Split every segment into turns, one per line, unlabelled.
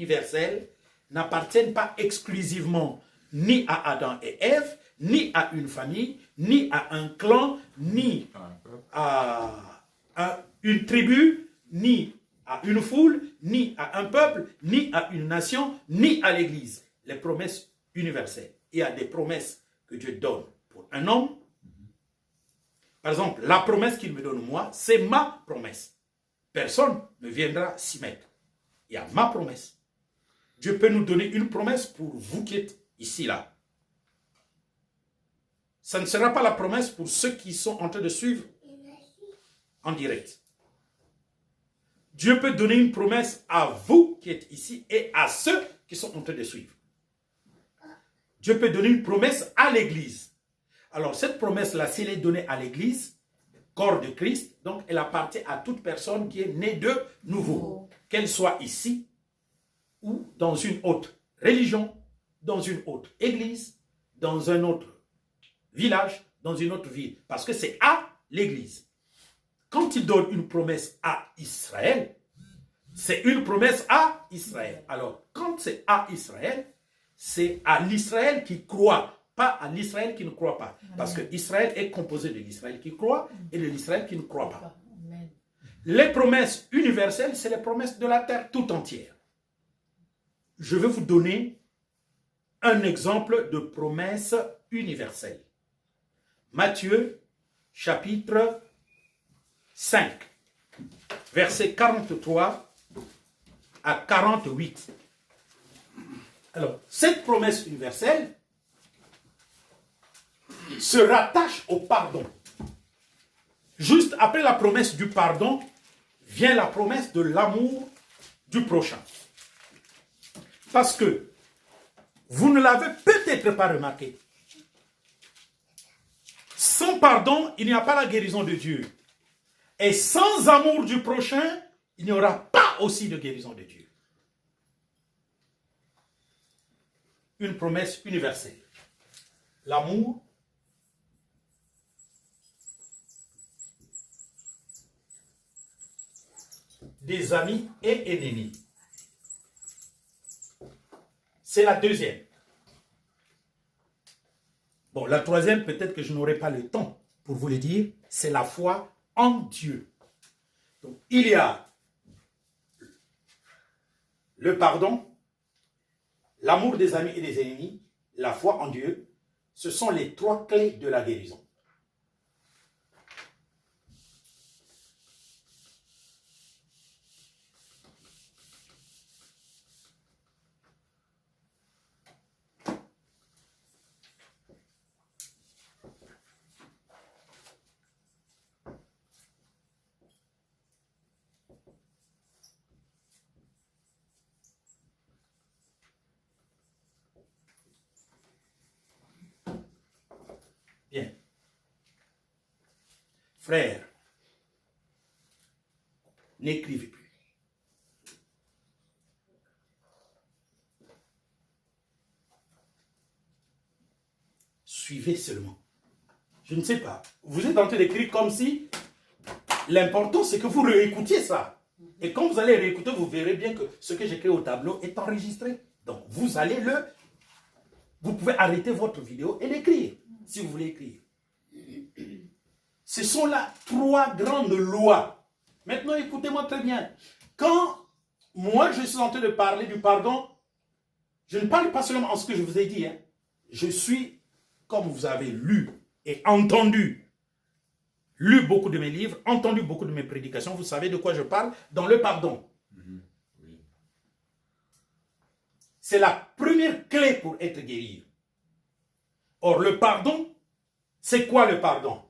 universelles n'appartiennent pas exclusivement ni à Adam et Ève, ni à une famille, ni à un clan, ni à une tribu, ni à une foule, ni à un peuple, ni à une nation, ni à l'Église. Les promesses universelles. Il y a des promesses que Dieu donne pour un homme. Par exemple, la promesse qu'il me donne moi, c'est ma promesse. Personne ne viendra s'y mettre. Il y a ma promesse. Dieu peut nous donner une promesse pour vous qui êtes ici, là. Ça ne sera pas la promesse pour ceux qui sont en train de suivre en direct. Dieu peut donner une promesse à vous qui êtes ici et à ceux qui sont en train de suivre. Dieu peut donner une promesse à l'Église. Alors cette promesse-là, si elle est donnée à l'Église, corps de Christ, donc elle appartient à toute personne qui est née de nouveau. Qu'elle soit ici ou dans une autre religion, dans une autre église, dans un autre village, dans une autre ville. Parce que c'est à l'Église. Quand il donne une promesse à Israël, c'est une promesse à Israël. Alors, quand c'est à Israël, c'est à l'Israël qui croit, pas à l'Israël qui ne croit pas. Parce que Israël est composé de l'Israël qui croit et de l'Israël qui ne croit pas. Les promesses universelles, c'est les promesses de la terre tout entière. Je vais vous donner un exemple de promesse universelle. Matthieu, chapitre 5, versets 43 à 48. Alors, cette promesse universelle se rattache au pardon. Juste après la promesse du pardon, vient la promesse de l'amour du prochain. Parce que, vous ne l'avez peut-être pas remarqué, sans pardon, il n'y a pas la guérison de Dieu. Et sans amour du prochain, il n'y aura pas aussi de guérison de Dieu. Une promesse universelle. L'amour des amis et ennemis. C'est la deuxième. Bon, la troisième, peut-être que je n'aurai pas le temps pour vous le dire, c'est la foi en Dieu. Donc, il y a le pardon, l'amour des amis et des ennemis, la foi en Dieu. Ce sont les trois clés de la guérison. Bien. Frères, n'écrivez plus. Suivez seulement. Je ne sais pas. Vous êtes en train d'écrire comme si l'important c'est que vous réécoutiez ça. Et quand vous allez réécouter, vous verrez bien que ce que j'écris au tableau est enregistré. Donc vous allez vous pouvez arrêter votre vidéo et l'écrire. Si vous voulez écrire. Ce sont là trois grandes lois. Maintenant, écoutez-moi très bien. Quand moi, je suis en train de parler du pardon, je ne parle pas seulement en ce que je vous ai dit. Hein. Je suis, comme vous avez lu et entendu, lu beaucoup de mes livres, entendu beaucoup de mes prédications, vous savez de quoi je parle, dans le pardon. Oui. C'est la première clé pour être guéri. Or, le pardon, c'est quoi le pardon?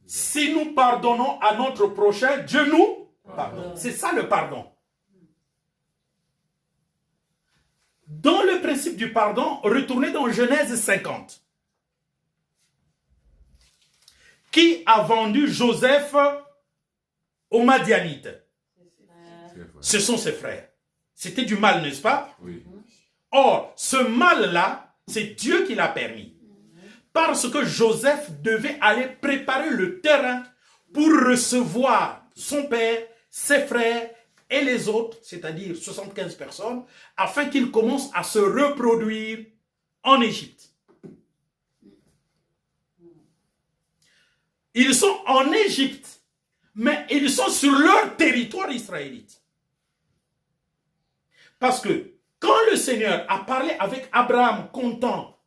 Si nous pardonnons à notre prochain, Dieu nous pardonne. C'est ça le pardon. Dans le principe du pardon, retournez dans Genèse 50. Qui a vendu Joseph aux Madianites? Ce sont ses frères. C'était du mal, n'est-ce pas? Oui. Or, ce mal-là, c'est Dieu qui l'a permis. Parce que Joseph devait aller préparer le terrain pour recevoir son père, ses frères et les autres, c'est-à-dire 75 personnes, afin qu'ils commencent à se reproduire en Égypte. Ils sont en Égypte, mais ils sont sur leur territoire israélite. Parce que quand le Seigneur a parlé avec Abraham comptant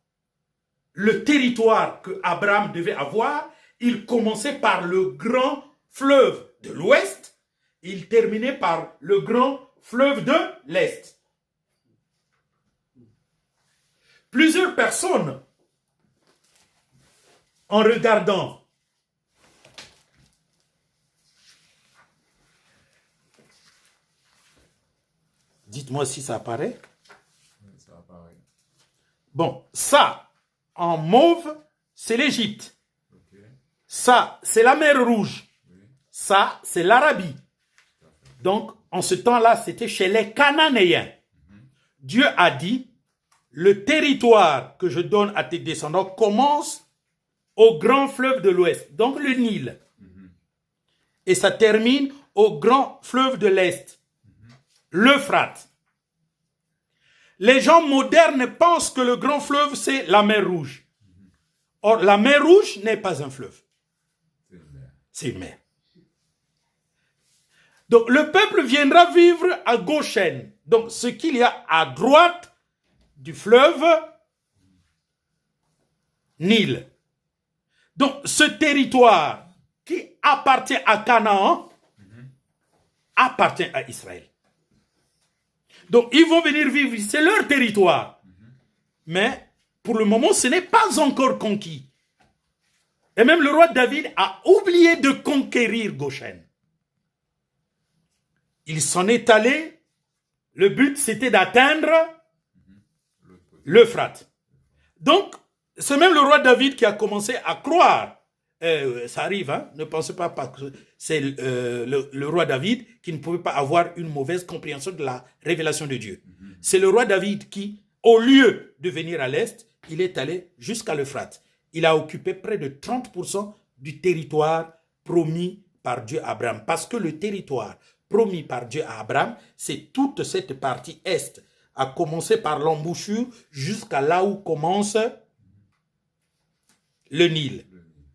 le territoire que Abraham devait avoir, il commençait par le grand fleuve de l'ouest, il terminait par le grand fleuve de l'est. Plusieurs personnes, en regardant dites-moi si ça apparaît.
Ça apparaît.
Bon, ça, en mauve, c'est l'Égypte.
Okay.
Ça, c'est la mer Rouge.
Oui.
Ça, c'est l'Arabie. Donc, en ce temps-là, c'était chez les Cananéens. Dieu a dit, le territoire que je donne à tes descendants commence au grand fleuve de l'Ouest, donc le Nil. Et ça termine au grand fleuve de l'Est, l'Euphrate. Les gens modernes pensent que le grand fleuve, c'est la mer Rouge. Or, la mer Rouge n'est pas un fleuve. C'est une mer. Donc, le peuple viendra vivre à Goshen. Donc, ce qu'il y a à droite du fleuve Nil. Donc, ce territoire qui appartient à Canaan appartient à Israël. Donc, ils vont venir vivre, c'est leur territoire. Mais, pour le moment, ce n'est pas encore conquis. Et même le roi David a oublié de conquérir Goshen. Il s'en est allé. Le but, c'était d'atteindre l'Euphrate. Donc, c'est même le roi David qui a commencé à croire. Ça arrive, hein? Ne pensez pas que c'est le roi David qui ne pouvait pas avoir une mauvaise compréhension de la révélation de Dieu. C'est le roi David qui, au lieu de venir à l'est, il est allé jusqu'à l'Euphrate. Il a occupé près de 30% du territoire promis par Dieu à Abraham. Parce que le territoire promis par Dieu à Abraham, c'est toute cette partie est, à commencer par l'embouchure jusqu'à là où commence le Nil,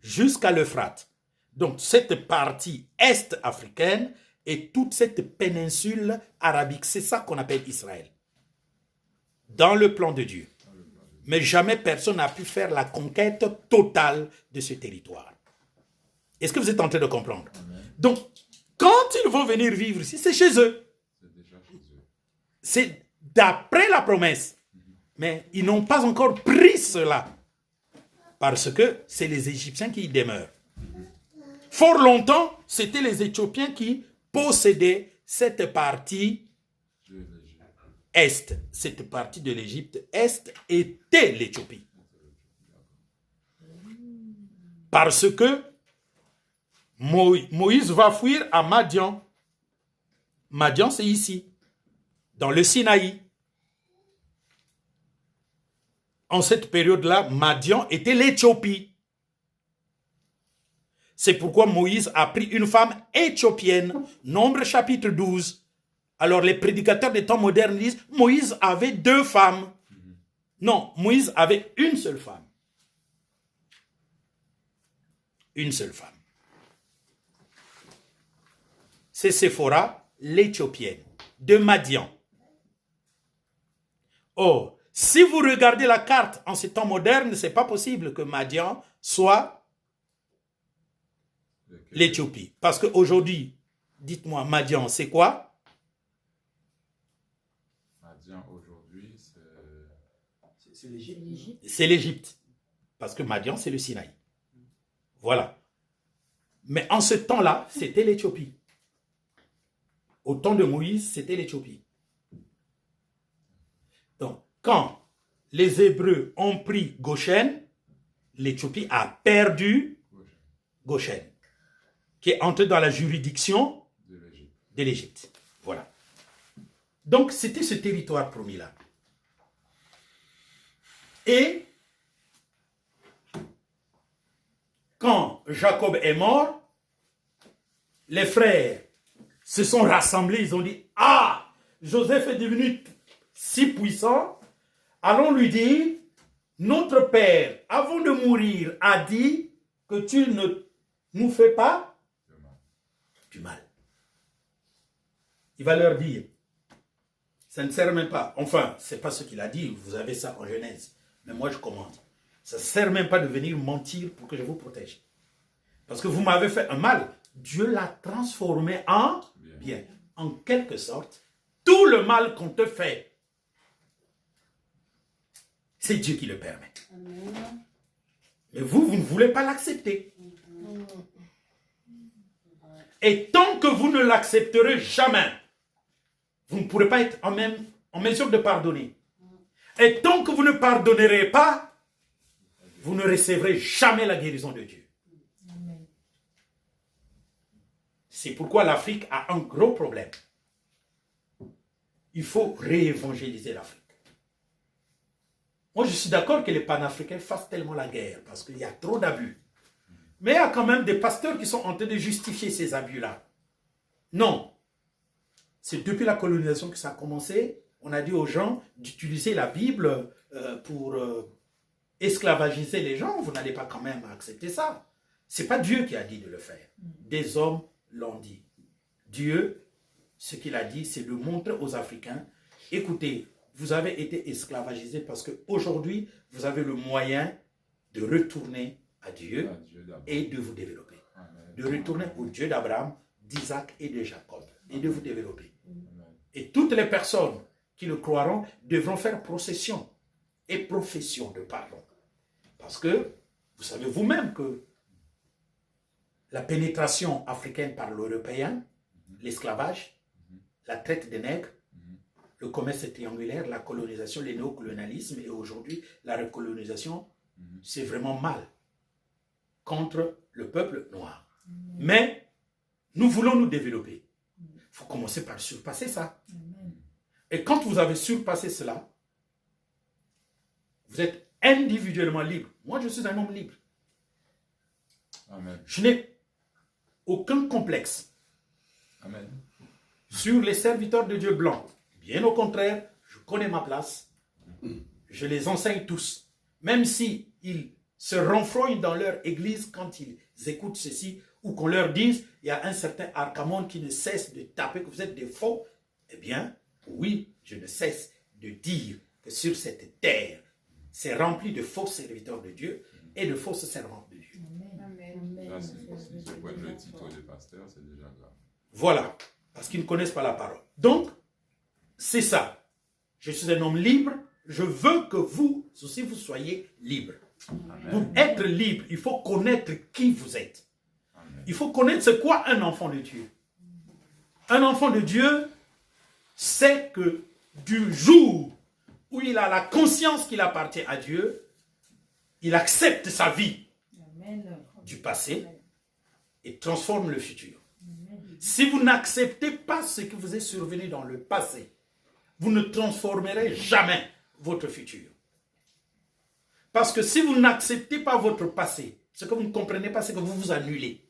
jusqu'à l'Euphrate. Donc cette partie est africaine et toute cette péninsule arabique, c'est ça qu'on appelle Israël. Dans le plan de Dieu. Mais jamais personne n'a pu faire la conquête totale de ce territoire. Est-ce que vous êtes en train de comprendre? Donc, quand ils vont venir vivre ici, c'est chez eux.
C'est déjà chez eux.
C'est d'après la promesse. Mais ils n'ont pas encore pris cela. Parce que c'est les Égyptiens qui y demeurent. Fort longtemps, c'était les Éthiopiens qui possédaient cette partie est. Cette partie de l'Égypte est était l'Éthiopie. Parce que Moïse va fuir à Madian. Madian, c'est ici, dans le Sinaï. En cette période-là, Madian était l'Éthiopie. C'est pourquoi Moïse a pris une femme éthiopienne. Nombre chapitre 12. Alors les prédicateurs des temps modernes disent, Moïse avait 2 femmes. Non, Moïse avait une seule femme. Une seule femme. C'est Séphora, l'Éthiopienne, de Madian. Or, si vous regardez la carte en ces temps modernes, ce n'est pas possible que Madian soit l'Éthiopie. Parce qu'aujourd'hui, dites-moi, Madian, c'est quoi?
Madian, aujourd'hui, c'est
l'Égypte.
C'est l'Égypte. Parce que Madian, c'est le Sinaï. Voilà. Mais en ce temps-là, c'était l'Éthiopie. Au temps de Moïse, c'était l'Éthiopie. Donc, quand les Hébreux ont pris Goshen, l'Éthiopie a perdu Goshen, qui est entré dans la juridiction de l'Égypte. Voilà. Donc, c'était ce territoire promis-là. Et quand Jacob est mort, les frères se sont rassemblés, ils ont dit, ah, Joseph est devenu si puissant, allons lui dire, notre père, avant de mourir, a dit que tu ne nous fais pas du mal. Il va leur dire, ça ne sert même pas, enfin, ce n'est pas ce qu'il a dit, vous avez ça en Genèse, mais moi je commande. Ça ne sert même pas de venir mentir pour que je vous protège. Parce que vous m'avez fait un mal, Dieu l'a transformé en bien. En quelque sorte, tout le mal qu'on te fait, c'est Dieu qui le permet. Amen. Mais vous ne voulez pas l'accepter. Et tant que vous ne l'accepterez jamais, vous ne pourrez pas être en mesure de pardonner. Et tant que vous ne pardonnerez pas, vous ne recevrez jamais la guérison de Dieu. C'est pourquoi l'Afrique a un gros problème. Il faut réévangéliser l'Afrique. Moi, je suis d'accord que les panafricains fassent tellement la guerre parce qu'il y a trop d'abus. Mais il y a quand même des pasteurs qui sont en train de justifier ces abus-là. Non. C'est depuis la colonisation que ça a commencé. On a dit aux gens d'utiliser la Bible pour esclavagiser les gens. Vous n'allez pas quand même accepter ça. Ce n'est pas Dieu qui a dit de le faire. Des hommes l'ont dit. Dieu, ce qu'il a dit, c'est de montrer aux Africains, écoutez, vous avez été esclavagisés parce qu'aujourd'hui, vous avez le moyen de retourner à Dieu et de vous développer. Amen. De retourner au Dieu d'Abraham, d'Isaac et de Jacob et de vous développer. Amen. Et toutes les personnes qui le croiront devront faire procession et profession de pardon. Parce que vous savez vous-même que la pénétration africaine par l'Européen, l'esclavage, la traite des nègres, le commerce triangulaire, la colonisation, le néocolonialisme et aujourd'hui la recolonisation, c'est vraiment mal contre le peuple noir. Mais nous voulons nous développer. Il faut commencer par surpasser ça. Et quand vous avez surpassé cela, vous êtes individuellement libre. Moi, je suis un homme libre.
Amen.
Je n'ai aucun complexe.
Amen.
Sur les serviteurs de Dieu blancs. Bien au contraire, je connais ma place. Je les enseigne tous. Même si ils se renfrognent dans leur église quand ils écoutent ceci, ou qu'on leur dise, il y a un certain Archamon qui ne cesse de taper que vous êtes des faux. Eh bien, oui, je ne cesse de dire que sur cette terre, c'est rempli de faux serviteurs de Dieu et de fausses servantes de Dieu.
Là, si je vois le titre de pasteur, c'est déjà grave.
Voilà, parce qu'ils ne connaissent pas la parole. Donc, c'est ça. Je suis un homme libre. Je veux que vous aussi, vous soyez libre. Amen. Pour être libre, il faut connaître qui vous êtes. Amen. Il faut connaître c'est quoi un enfant de Dieu. Un enfant de Dieu sait que du jour où il a la conscience qu'il appartient à Dieu, il accepte sa vie du passé et transforme le futur. Si vous n'acceptez pas ce qui vous est survenu dans le passé, vous ne transformerez jamais votre futur. Parce que si vous n'acceptez pas votre passé, ce que vous ne comprenez pas, c'est que vous vous annulez.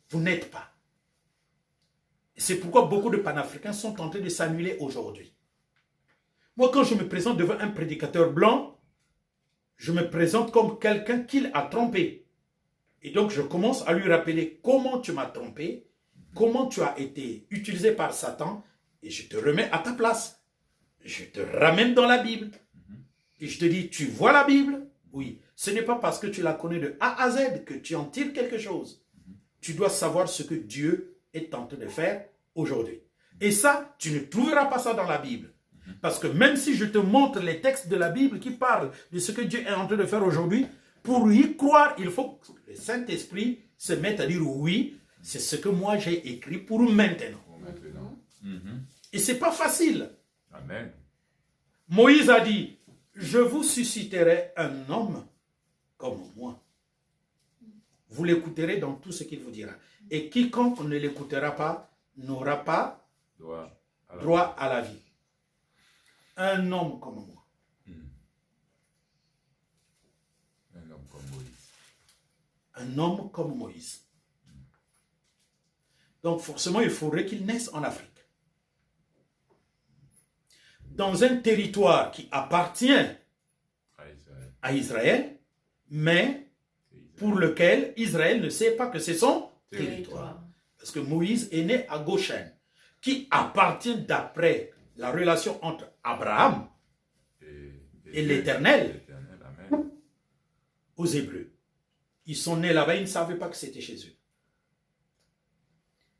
Vous n'êtes pas. Et c'est pourquoi beaucoup de panafricains sont en train de s'annuler aujourd'hui. Moi, quand je me présente devant un prédicateur blanc, je me présente comme quelqu'un qu'il a trompé. Et donc, je commence à lui rappeler comment tu m'as trompé, comment tu as été utilisé par Satan, et je te remets à ta place. Je te ramène dans la Bible. Et je te dis, tu vois la Bible? Oui. Ce n'est pas parce que tu la connais de A à Z que tu en tires quelque chose. Tu dois savoir ce que Dieu est en train de faire aujourd'hui. Et ça, tu ne trouveras pas ça dans la Bible. Parce que même si je te montre les textes de la Bible qui parlent de ce que Dieu est en train de faire aujourd'hui, pour y croire, il faut que le Saint-Esprit se mette à dire oui, c'est ce que moi j'ai écrit pour maintenant. Et ce n'est pas facile.
Amen.
Moïse a dit, je vous susciterai un homme comme moi. Vous l'écouterez dans tout ce qu'il vous dira. Et quiconque ne l'écoutera pas n'aura pas droit à la vie. Un homme comme moi.
Un homme comme Moïse.
Un homme comme Moïse. Donc forcément, il faudrait qu'ils naissent en Afrique. Dans un territoire qui appartient à Israël, mais pour lequel Israël ne sait pas que c'est son territoire. Parce que Moïse est né à Goshen, qui appartient d'après la relation entre Abraham et l'Éternel aux Hébreux. Ils sont nés là-bas, ils ne savaient pas que c'était chez eux.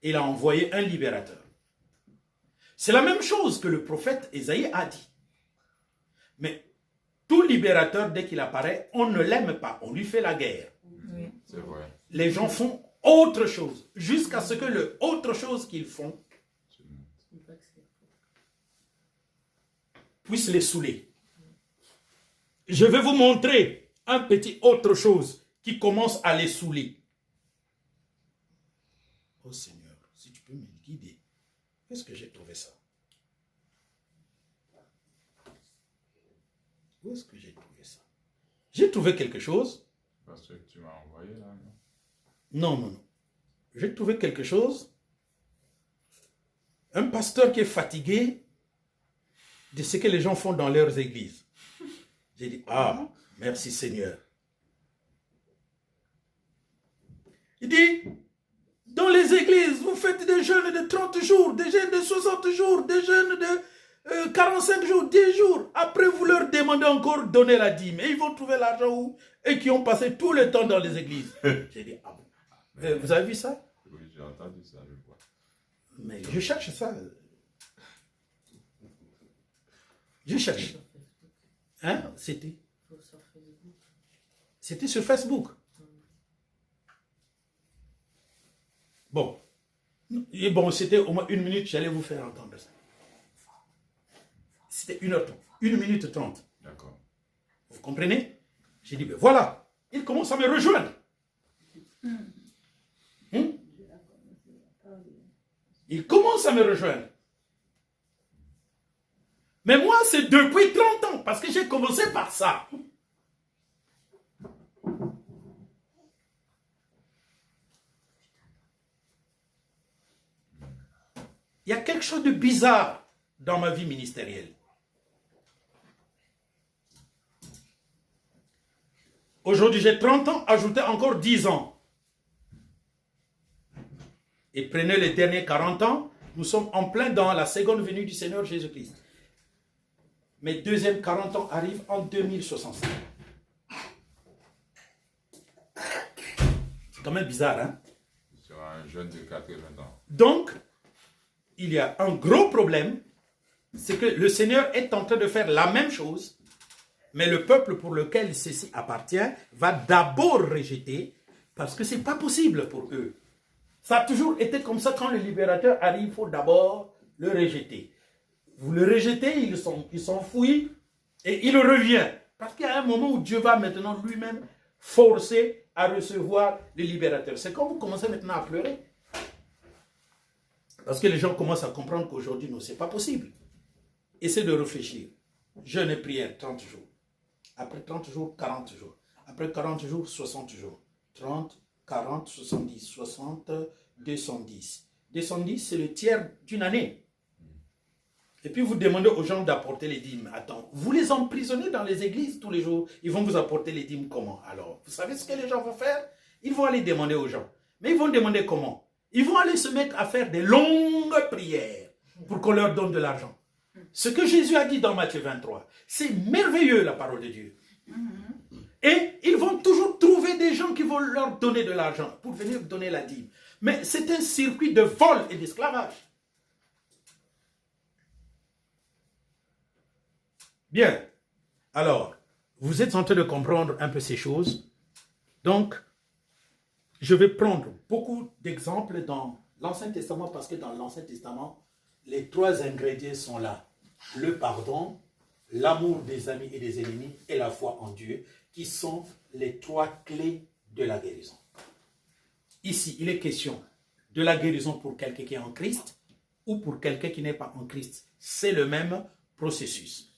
Il a envoyé un libérateur. C'est la même chose que le prophète Ésaïe a dit. Mais tout libérateur, dès qu'il apparaît, on ne l'aime pas, on lui fait la guerre.
Oui. C'est vrai.
Les gens font autre chose, jusqu'à ce que le autre chose qu'ils font puisse les saouler. Je vais vous montrer un petit autre chose qui commence à les saouler. Oh Seigneur, si tu peux me guider. Qu'est-ce que j'ai trouvé ça? Où est-ce que j'ai trouvé ça? J'ai trouvé quelque chose.
Parce que tu m'as envoyé là, non?
Non, non, non. J'ai trouvé quelque chose. Un pasteur qui est fatigué de ce que les gens font dans leurs églises. J'ai dit, ah, merci Seigneur. Il dit, dans les églises, vous faites des jeûnes de 30 jours, des jeûnes de 60 jours, des jeûnes de 45 jours, 10 jours. Après, vous leur demandez encore de donner la dîme. Et ils vont trouver l'argent où? Et qui ont passé tout le temps dans les églises. J'ai dit, ah bon. Vous avez vu ça?
Oui, j'ai entendu ça, je vois.
Mais je cherche ça. Je cherche. Hein? C'était sur Facebook. Bon. Et bon, c'était au moins 1 minute, j'allais vous faire entendre ça. C'était 1h30. 1 minute 30.
D'accord.
Vous comprenez? J'ai dit, ben voilà. Il commence à me rejoindre. Il commence à me rejoindre. Mais moi, c'est depuis 30 ans, parce que j'ai commencé par ça. Il y a quelque chose de bizarre dans ma vie ministérielle. Aujourd'hui, j'ai 30 ans, ajoutez encore 10 ans. Et prenez les derniers 40 ans, nous sommes en plein dans la seconde venue du Seigneur Jésus-Christ. Mes deuxièmes 40 ans arrivent en 2065. C'est quand même bizarre, hein?
Tu seras un jeune de 80 ans.
Donc, il y a un gros problème, c'est que le Seigneur est en train de faire la même chose, mais le peuple pour lequel ceci appartient va d'abord rejeter, parce que ce n'est pas possible pour eux. Ça a toujours été comme ça, quand le libérateur arrive, il faut d'abord le rejeter. Vous le rejetez, il s'enfuit et il revient. Parce qu'il y a un moment où Dieu va maintenant lui-même forcer à recevoir le libérateur. C'est quand vous commencez maintenant à pleurer. Parce que les gens commencent à comprendre qu'aujourd'hui, non, ce n'est pas possible. Essayez de réfléchir. Jeûne et prière, 30 jours. Après 30 jours, 40 jours. Après 40 jours, 60 jours. 30, 40, 70, 60, 210. 210, c'est le tiers d'une année. Et puis vous demandez aux gens d'apporter les dîmes. Attends, vous les emprisonnez dans les églises tous les jours. Ils vont vous apporter les dîmes comment? Alors, vous savez ce que les gens vont faire? Ils vont aller demander aux gens. Mais ils vont demander comment? Ils vont aller se mettre à faire des longues prières pour qu'on leur donne de l'argent. Ce que Jésus a dit dans Matthieu 23, c'est merveilleux la parole de Dieu. Et ils vont toujours trouver des gens qui vont leur donner de l'argent pour venir donner la dîme. Mais c'est un circuit de vol et d'esclavage. Bien. Alors, vous êtes en train de comprendre un peu ces choses. Donc, je vais prendre beaucoup d'exemples dans l'Ancien Testament parce que dans l'Ancien Testament, les 3 ingrédients sont là. Le pardon, l'amour des amis et des ennemis et la foi en Dieu, qui sont les 3 clés de la guérison. Ici, il est question de la guérison pour quelqu'un qui est en Christ ou pour quelqu'un qui n'est pas en Christ. C'est le même processus.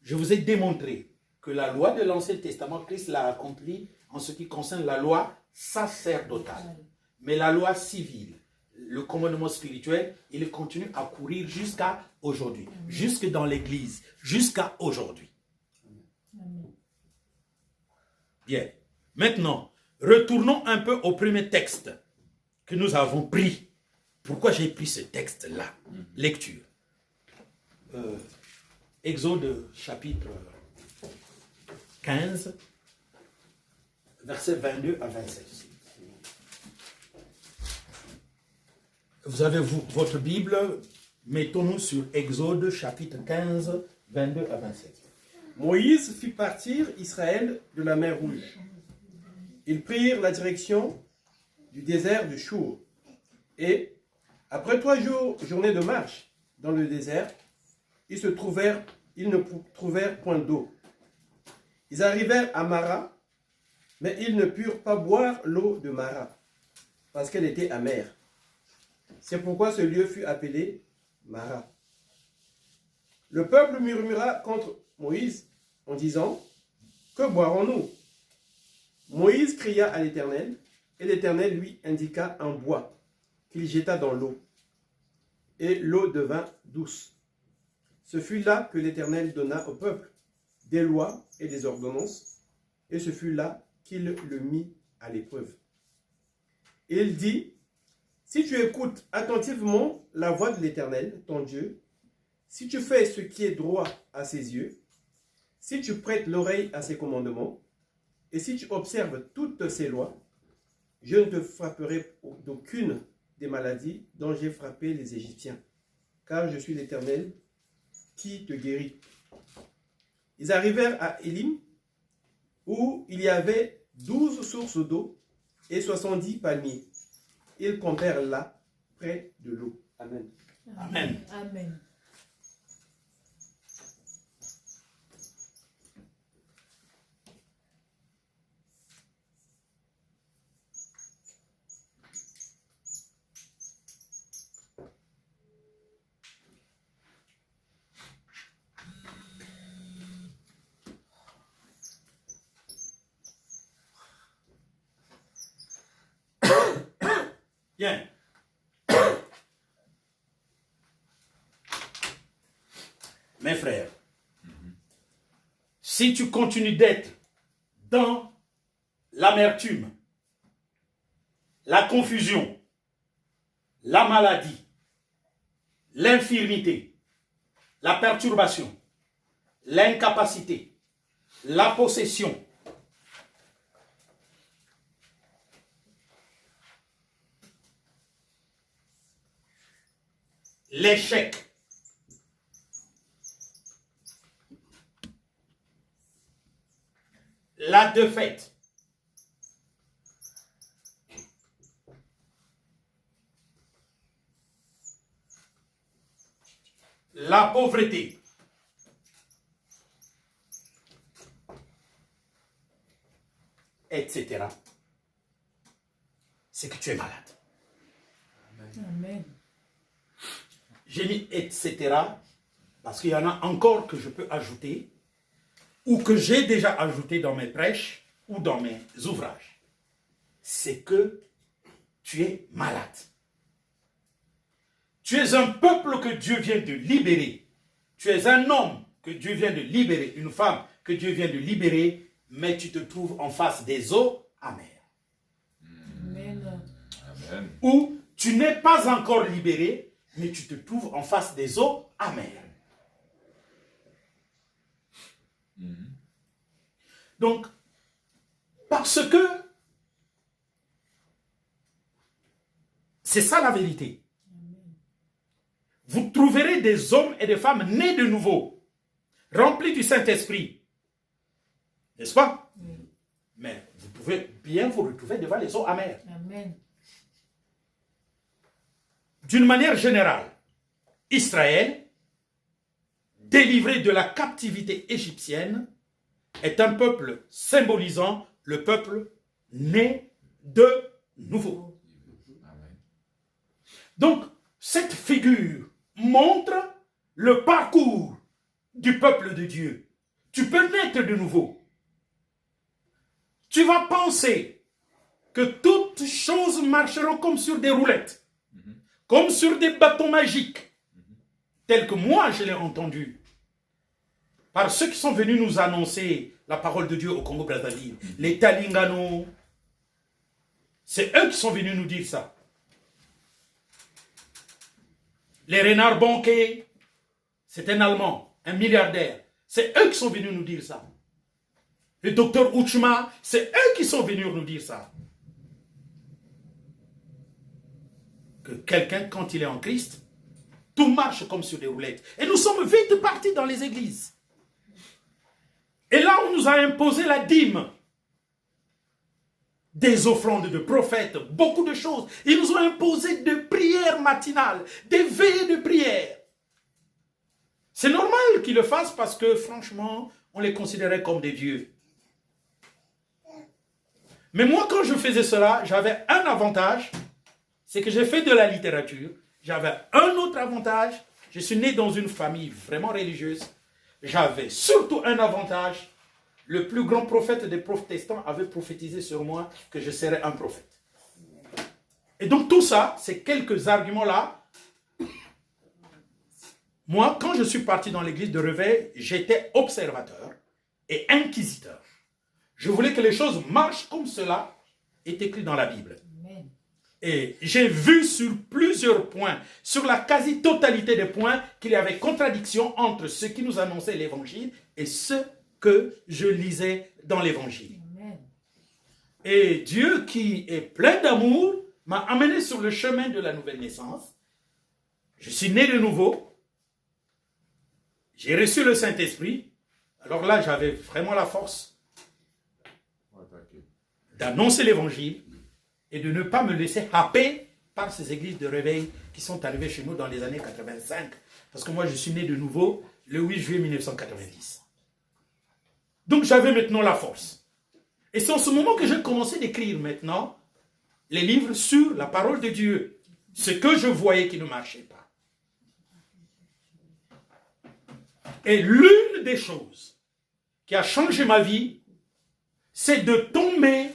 Je vous ai démontré que la loi de l'Ancien Testament, Christ l'a accomplie en ce qui concerne la loi sacerdotale. Mais la loi civile, le commandement spirituel, il continue à courir jusqu'à aujourd'hui, jusque dans l'église, jusqu'à aujourd'hui. Bien. Maintenant, retournons un peu au premier texte que nous avons pris. Pourquoi j'ai pris ce texte-là? Lecture. Exode chapitre 15, versets 22 à 27. Vous avez votre Bible, mettons-nous sur Exode chapitre 15, 22 à 27.
Moïse fit partir Israël de la mer Rouge. Ils prirent la direction du désert de Chour. Et, après 3 journées de marche dans le désert, ils ne trouvèrent point d'eau. Ils arrivèrent à Mara, mais ils ne purent pas boire l'eau de Mara, parce qu'elle était amère. C'est pourquoi ce lieu fut appelé Mara. Le peuple murmura contre Moïse en disant, « Que boirons-nous » Moïse cria à l'Éternel, et l'Éternel lui indiqua un bois qu'il jeta dans l'eau. Et l'eau devint douce. Ce fut là que l'Éternel donna au peuple des lois et des ordonnances, et ce fut là qu'il le mit à l'épreuve. Et il dit, « Si tu écoutes attentivement la voix de l'Éternel, ton Dieu, si tu fais ce qui est droit à ses yeux, si tu prêtes l'oreille à ses commandements, et si tu observes toutes ses lois, je ne te frapperai d'aucune des maladies dont j'ai frappé les Égyptiens, car je suis l'Éternel qui te guérit. » Ils arrivèrent à Élim, où il y avait 12 sources d'eau et 70 palmiers. Ils campèrent là, près de l'eau. Amen.
Amen.
Amen.
Bien. Mes frères, si tu continues d'être dans l'amertume, la confusion, la maladie, l'infirmité, la perturbation, l'incapacité, la possession, l'échec, la défaite, la pauvreté, etc., c'est que tu es malade.
Amen.
J'ai mis etc. parce qu'il y en a encore que je peux ajouter ou que j'ai déjà ajouté dans mes prêches ou dans mes ouvrages. C'est que tu es malade. Tu es un peuple que Dieu vient de libérer. Tu es un homme que Dieu vient de libérer, une femme que Dieu vient de libérer, mais tu te trouves en face des eaux amères.
Amen.
Amen.
Ou tu n'es pas encore libéré, mais tu te trouves en face des eaux amères. Donc, parce que c'est ça la vérité. Vous trouverez des hommes et des femmes nés de nouveau, remplis du Saint-Esprit. N'est-ce pas? Mais vous pouvez bien vous retrouver devant les eaux amères.
Amen.
D'une manière générale, Israël, délivré de la captivité égyptienne, est un peuple symbolisant le peuple né de nouveau.
Amen.
Donc, cette figure montre le parcours du peuple de Dieu. Tu peux naître de nouveau. Tu vas penser que toutes choses marcheront comme sur des roulettes. comme sur des bâtons magiques, tels que moi je l'ai entendu, par ceux qui sont venus nous annoncer la parole de Dieu au Congo-Brazzaville, les Talingano. C'est eux qui sont venus nous dire ça. Les Renard Bonquet, c'est un Allemand, un milliardaire. C'est eux qui sont venus nous dire ça. Le docteur Uchma, c'est eux qui sont venus nous dire ça. Que quelqu'un, quand il est en Christ, tout marche comme sur des roulettes. Et nous sommes vite partis dans les églises. Et là, on nous a imposé la dîme. Des offrandes de prophètes, beaucoup de choses. Ils nous ont imposé de prières matinales, des veillées de prière. C'est normal qu'ils le fassent parce que, franchement, on les considérait comme des dieux. Mais moi, quand je faisais cela, j'avais un avantage, c'est que j'ai fait de la littérature. J'avais un autre avantage, je suis né dans une famille vraiment religieuse. J'avais surtout un avantage, le plus grand prophète des protestants avait prophétisé sur moi que je serais un prophète. Et donc tout ça, ces quelques arguments-là, moi, quand je suis parti dans l'église de réveil, j'étais observateur et inquisiteur. Je voulais que les choses marchent comme cela est écrit dans la Bible.
Amen.
Et j'ai vu sur plusieurs points, sur la quasi-totalité des points, qu'il y avait contradiction entre ce qui nous annonçait l'évangile et ce que je lisais dans l'évangile.
Amen.
Et Dieu, qui est plein d'amour, m'a amené sur le chemin de la nouvelle naissance. Je suis né de nouveau. J'ai reçu le Saint-Esprit. Alors là, j'avais vraiment la force d'annoncer l'évangile et de ne pas me laisser happer par ces églises de réveil qui sont arrivées chez nous dans les années 85. Parce que moi, je suis né de nouveau le 8 juillet 1990. Donc, j'avais maintenant la force. Et c'est en ce moment que j'ai commencé d'écrire maintenant les livres sur la parole de Dieu. Ce que je voyais qui ne marchait pas. Et l'une des choses qui a changé ma vie, c'est de tomber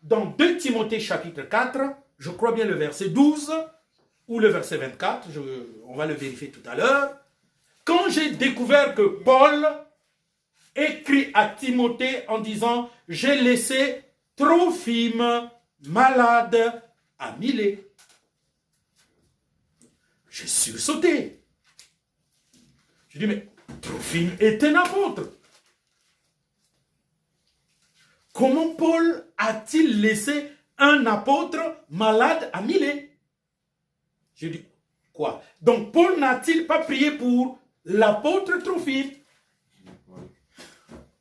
dans 2 Timothée chapitre 4, je crois bien le verset 12 ou le verset 24, on va le vérifier tout à l'heure. Quand j'ai découvert que Paul écrit à Timothée en disant « J'ai laissé Trophime malade à Milet ». J'ai sursauté. Je dis « Mais Trophime est un apôtre ». Comment Paul a-t-il laissé un apôtre malade à Milet? Je dis, quoi? Donc Paul n'a-t-il pas prié pour l'apôtre Trophime?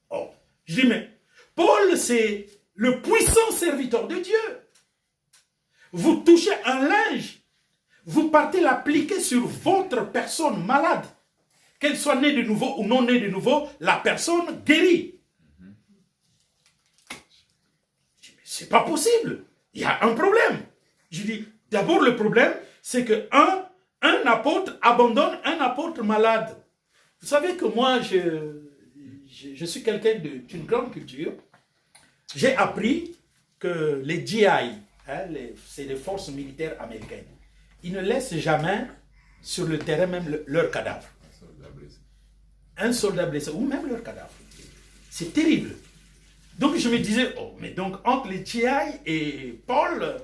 Oh, je dis, mais Paul, c'est le puissant serviteur de Dieu. Vous touchez un linge, vous partez l'appliquer sur votre personne malade. Qu'elle soit née de nouveau ou non née de nouveau, la personne guérit. C'est pas possible. Il y a un problème. Je dis, d'abord le problème, c'est que un apôtre abandonne un apôtre malade. Vous savez que moi, je suis quelqu'un d'une grande culture. J'ai appris que les GI, c'est les forces militaires américaines, ils ne laissent jamais sur le terrain même leur cadavre. Un soldat blessé, ou même leur cadavre. C'est terrible. Donc je me disais, oh, mais donc entre les GI et Paul,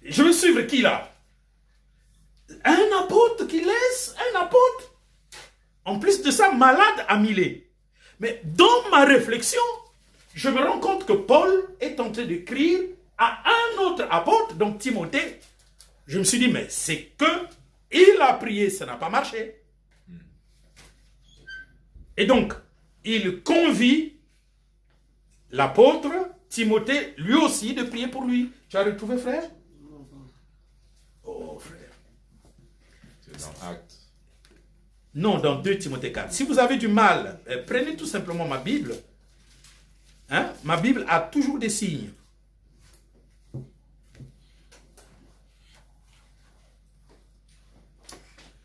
je vais suivre qui là? Un apôtre qui laisse un apôtre. En plus de ça, malade à Milet. Mais dans ma réflexion, je me rends compte que Paul est en train d'écrire à un autre apôtre, donc Timothée. Je me suis dit, mais c'est que il a prié, ça n'a pas marché. Et donc, il convie l'apôtre Timothée, lui aussi, de prier pour lui. Tu as retrouvé, frère? Oh, frère.
C'est dans Actes.
Non, dans 2 Timothée 4. Si vous avez du mal, prenez tout simplement ma Bible. Hein? Ma Bible a toujours des signes.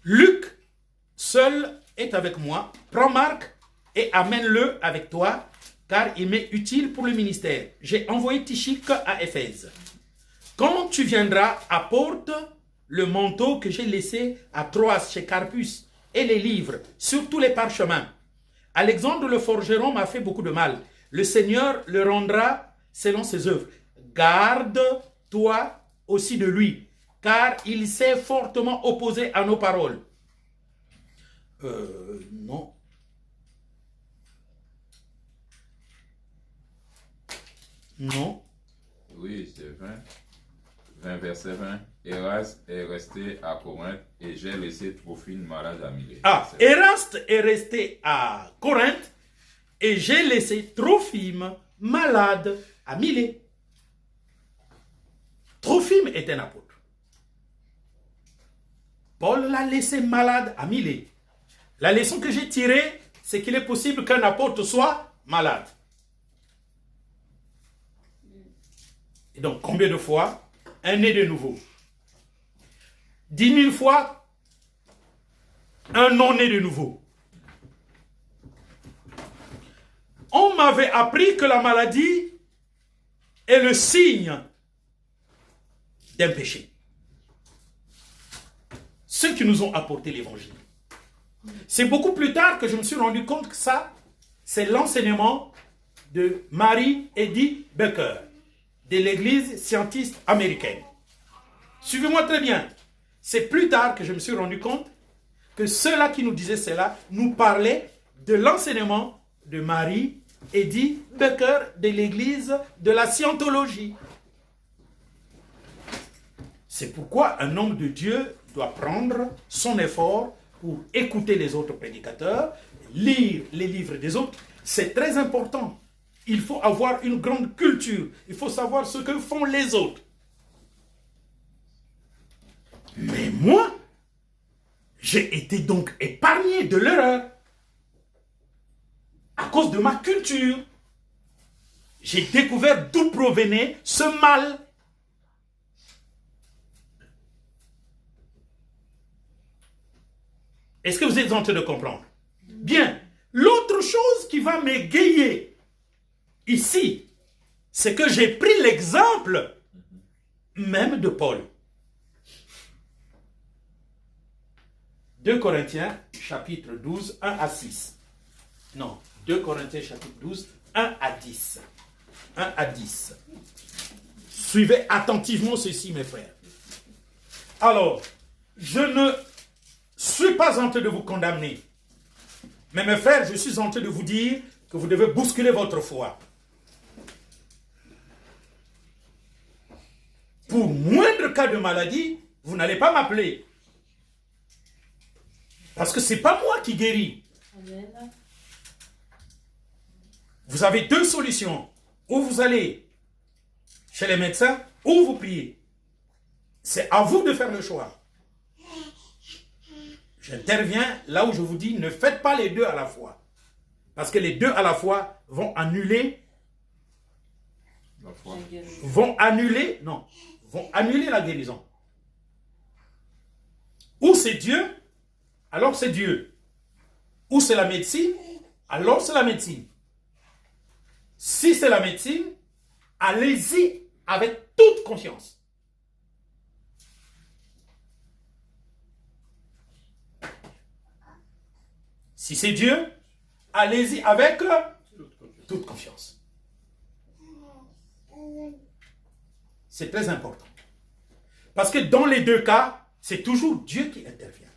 Luc, seul, est avec moi. Prends Marc et amène-le avec toi, car il m'est utile pour le ministère. J'ai envoyé Tychique à Éphèse. Quand tu viendras, apporte le manteau que j'ai laissé à Troas chez Carpus et les livres, surtout les parchemins. Alexandre le forgeron m'a fait beaucoup de mal. Le Seigneur le rendra selon ses œuvres. Garde-toi aussi de lui, car il s'est fortement opposé à nos paroles. Non. Non.
Oui, c'est 20. 20 verset 20. Eraste est resté à Corinthe et j'ai laissé Trophime malade à Milet.
Ah, Eraste est resté à Corinthe et j'ai laissé Trophime malade à Milet. Trophime est un apôtre. Paul l'a laissé malade à Milet. La leçon que j'ai tirée, c'est qu'il est possible qu'un apôtre soit malade. Et donc, combien de fois un né de nouveau? 10 000 fois un non-né de nouveau. On m'avait appris que la maladie est le signe d'un péché. Ceux qui nous ont apporté l'évangile. C'est beaucoup plus tard que je me suis rendu compte que ça, c'est l'enseignement de Mary Eddy Baker, de l'église scientiste américaine. Suivez-moi très bien. C'est plus tard que je me suis rendu compte que ceux-là qui nous disaient cela nous parlaient de l'enseignement de Mary Eddy Baker de l'église de la scientologie. C'est pourquoi un homme de Dieu doit prendre son effort pour écouter les autres prédicateurs, lire les livres des autres. C'est très important. Il faut avoir une grande culture. Il faut savoir ce que font les autres. Mais moi, j'ai été donc épargné de l'erreur. À cause de ma culture. J'ai découvert d'où provenait ce mal. Est-ce que vous êtes en train de comprendre? Bien. L'autre chose qui va m'égayer ici, c'est que j'ai pris l'exemple même de Paul. 2 Corinthiens, chapitre 12, 1 à 6. Non, 2 Corinthiens, chapitre 12, 1 à 10. 1 à 10. Suivez attentivement ceci, mes frères. Alors, je ne suis pas en train de vous condamner. Mais mes frères, je suis en train de vous dire que vous devez bousculer votre foi. Pour moindre cas de maladie, vous n'allez pas m'appeler. Parce que ce n'est pas moi qui guéris.
Amen.
Vous avez deux solutions. Ou vous allez chez les médecins, ou vous priez. C'est à vous de faire le choix. J'interviens là où je vous dis, ne faites pas les deux à la fois. Parce que les deux à la fois vont annuler la guérison. Ou c'est Dieu, alors c'est Dieu. Ou c'est la médecine, alors c'est la médecine. Si c'est la médecine, allez-y avec toute confiance. Si c'est Dieu, allez-y avec toute confiance. C'est très important. Parce que dans les deux cas, c'est toujours Dieu qui intervient.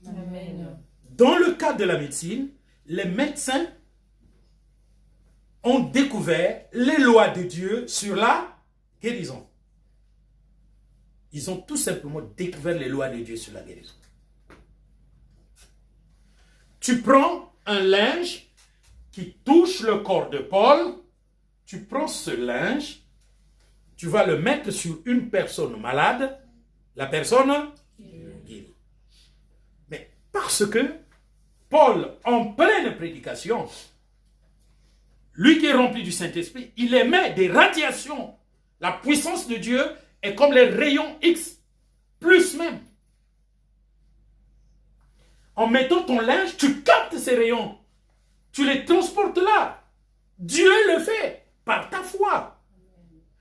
Amen.
Dans le cas de la médecine, les médecins ont découvert les lois de Dieu sur la guérison. Ils ont tout simplement découvert les lois de Dieu sur la guérison. Tu prends un linge qui touche le corps de Paul, tu prends ce linge, tu vas le mettre sur une personne malade, la personne guérit. Mais parce que Paul, en pleine prédication, lui qui est rempli du Saint-Esprit, il émet des radiations. La puissance de Dieu est comme les rayons X, plus même. En mettant ton linge, tu captes ces rayons. Tu les transportes là. Dieu le fait par ta foi.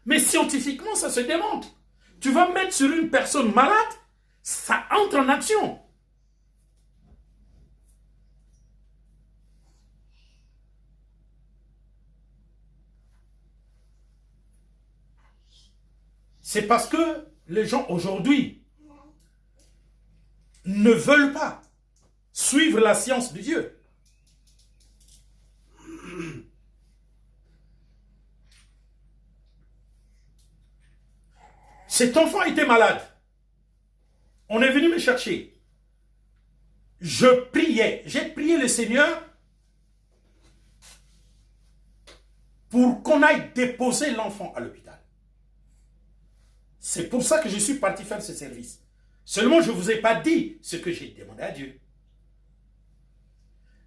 Mais scientifiquement, ça se démontre. Tu vas mettre sur une personne malade, ça entre en action. C'est parce que les gens aujourd'hui ne veulent pas suivre la science de Dieu. Cet enfant était malade. On est venu me chercher. Je priais. J'ai prié le Seigneur pour qu'on aille déposer l'enfant à l'hôpital. C'est pour ça que je suis parti faire ce service. Seulement, je ne vous ai pas dit ce que j'ai demandé à Dieu.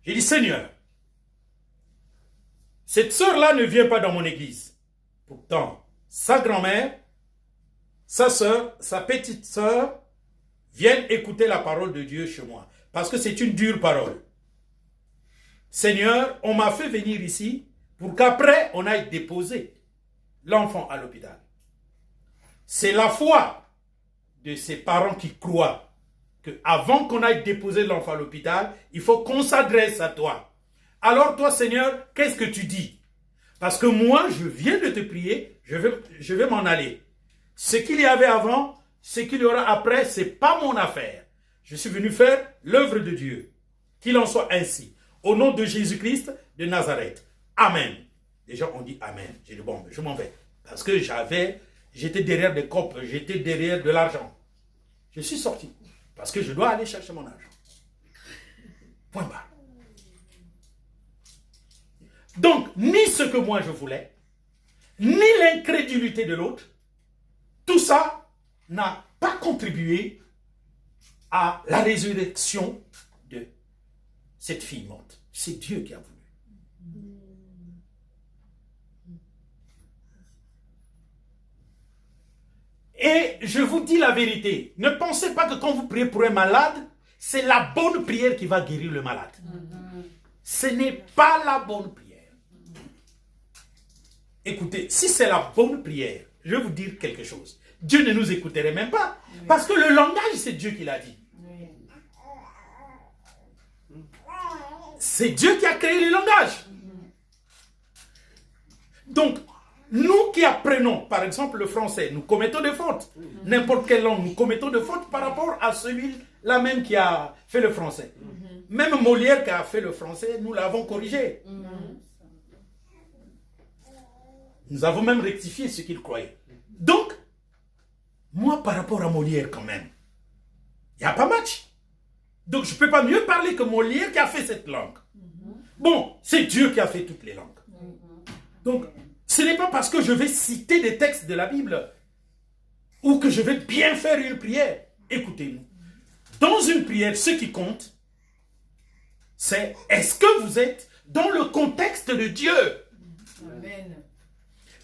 J'ai dit, Seigneur, cette sœur-là ne vient pas dans mon église. Pourtant, sa grand-mère, sa sœur, sa petite sœur, viennent écouter la parole de Dieu chez moi. Parce que c'est une dure parole. Seigneur, on m'a fait venir ici pour qu'après, on aille déposer l'enfant à l'hôpital. C'est la foi de ces parents qui croient qu'avant qu'on aille déposer l'enfant à l'hôpital, il faut qu'on s'adresse à toi. Alors toi, Seigneur, qu'est-ce que tu dis? Parce que moi, je viens de te prier, je vais m'en aller. Ce qu'il y avait avant, ce qu'il y aura après, ce n'est pas mon affaire. Je suis venu faire l'œuvre de Dieu. Qu'il en soit ainsi. Au nom de Jésus-Christ de Nazareth. Amen. Les gens ont dit Amen. J'ai dit bon, je m'en vais. Parce que j'étais derrière des copes, j'étais derrière de l'argent. Je suis sorti. Parce que je dois aller chercher mon argent. Point barre. Donc, ni ce que moi je voulais, ni l'incrédulité de l'autre, tout ça n'a pas contribué à la résurrection de cette fille morte. C'est Dieu qui a voulu. Et je vous dis la vérité, ne pensez pas que quand vous priez pour un malade, c'est la bonne prière qui va guérir le malade. Ce n'est pas la bonne prière. Écoutez, si c'est la bonne prière, je vais vous dire quelque chose. Dieu ne nous écouterait même pas. Parce que le langage, c'est Dieu qui l'a dit. C'est Dieu qui a créé le langage. Donc, nous qui apprenons, par exemple, le français, nous commettons des fautes. N'importe quelle langue, nous commettons des fautes par rapport à celui-là même qui a fait le français. Même Molière qui a fait le français, nous l'avons corrigé. Nous avons même rectifié ce qu'il croyait. Donc, moi, par rapport à Molière quand même, il n'y a pas match. Donc, je ne peux pas mieux parler que Molière qui a fait cette langue. Bon, c'est Dieu qui a fait toutes les langues. Donc, ce n'est pas parce que je vais citer des textes de la Bible ou que je vais bien faire une prière. Écoutez-nous. Dans une prière, ce qui compte, c'est est-ce que vous êtes dans le contexte de Dieu?
Amen.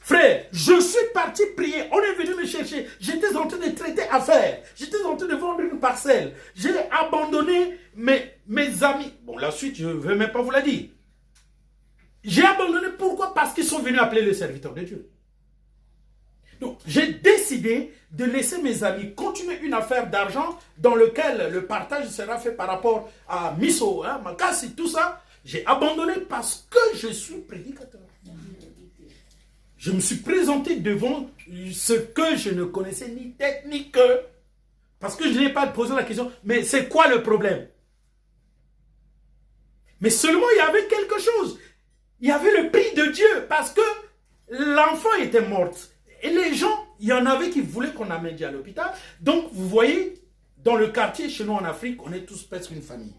Frère, je suis parti prier. On est venu me chercher. J'étais en train de traiter affaires. J'étais en train de vendre une parcelle. J'ai abandonné mes amis. Bon, la suite, je ne veux même pas vous la dire. J'ai abandonné. Pourquoi? Parce qu'ils sont venus appeler le serviteur de Dieu. Donc, j'ai décidé de laisser mes amis continuer une affaire d'argent dans lequel le partage sera fait par rapport à Misso, Makassi, tout ça. J'ai abandonné parce que je suis prédicateur. Je me suis présenté devant ce que je ne connaissais ni tête ni queue. Parce que je n'ai pas posé la question, mais c'est quoi le problème? Mais seulement il y avait quelque chose. Il y avait le prix de Dieu parce que l'enfant était mort. Et les gens, il y en avait qui voulaient qu'on amène Dieu à l'hôpital. Donc vous voyez, dans le quartier chez nous en Afrique, on est tous presque une famille.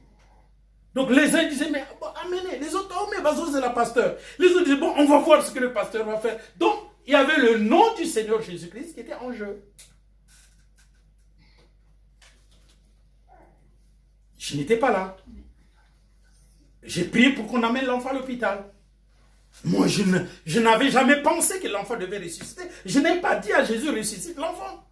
Donc les uns disaient, mais bon, amenez. Les autres, oh mais Bazo c'est la pasteur. Les autres disaient, bon, on va voir ce que le pasteur va faire. Donc, il y avait le nom du Seigneur Jésus-Christ qui était en jeu. Je n'étais pas là. J'ai prié pour qu'on amène l'enfant à l'hôpital. Moi, je n'avais jamais pensé que l'enfant devait ressusciter. Je n'ai pas dit à Jésus, ressuscite l'enfant.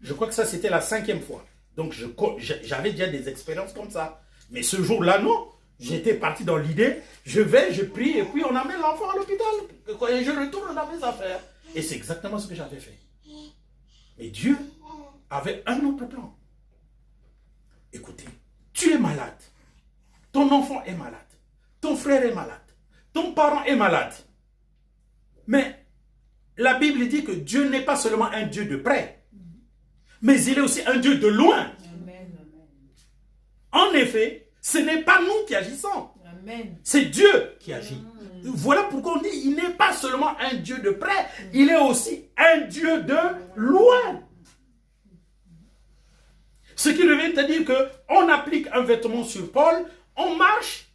Je crois que ça, c'était la 5e fois. Donc, j'avais déjà des expériences comme ça. Mais ce jour-là, non. J'étais parti dans l'idée, je prie, et puis on amène l'enfant à l'hôpital. Et je retourne dans mes affaires. Et c'est exactement ce que j'avais fait. Mais Dieu avait un autre plan. Écoutez, tu es malade. Ton enfant est malade. Ton frère est malade. Ton parent est malade. Mais la Bible dit que Dieu n'est pas seulement un Dieu de près, mais il est aussi un Dieu de loin.
Amen.
En effet, ce n'est pas nous qui agissons.
Amen.
C'est Dieu qui agit. Voilà pourquoi on dit il n'est pas seulement un Dieu de près, il est aussi un Dieu de loin. Ce qui revient à dire qu'on applique un vêtement sur Paul, on marche,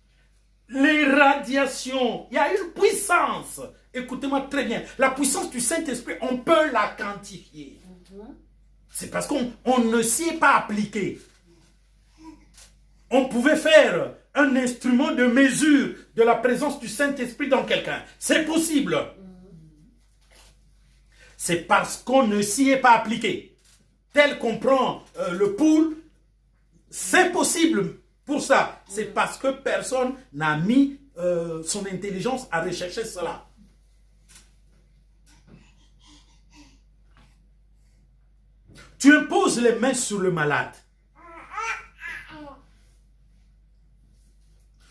les radiations, il y a une puissance. Écoutez-moi très bien, la puissance du Saint-Esprit, on peut la quantifier. C'est parce qu'on ne s'y est pas appliqué. On pouvait faire un instrument de mesure de la présence du Saint-Esprit dans quelqu'un. C'est possible. C'est parce qu'on ne s'y est pas appliqué. Tel qu'on prend le pouls, c'est possible pour ça. C'est parce que personne n'a mis son intelligence à rechercher cela. Tu imposes les mains sur le malade.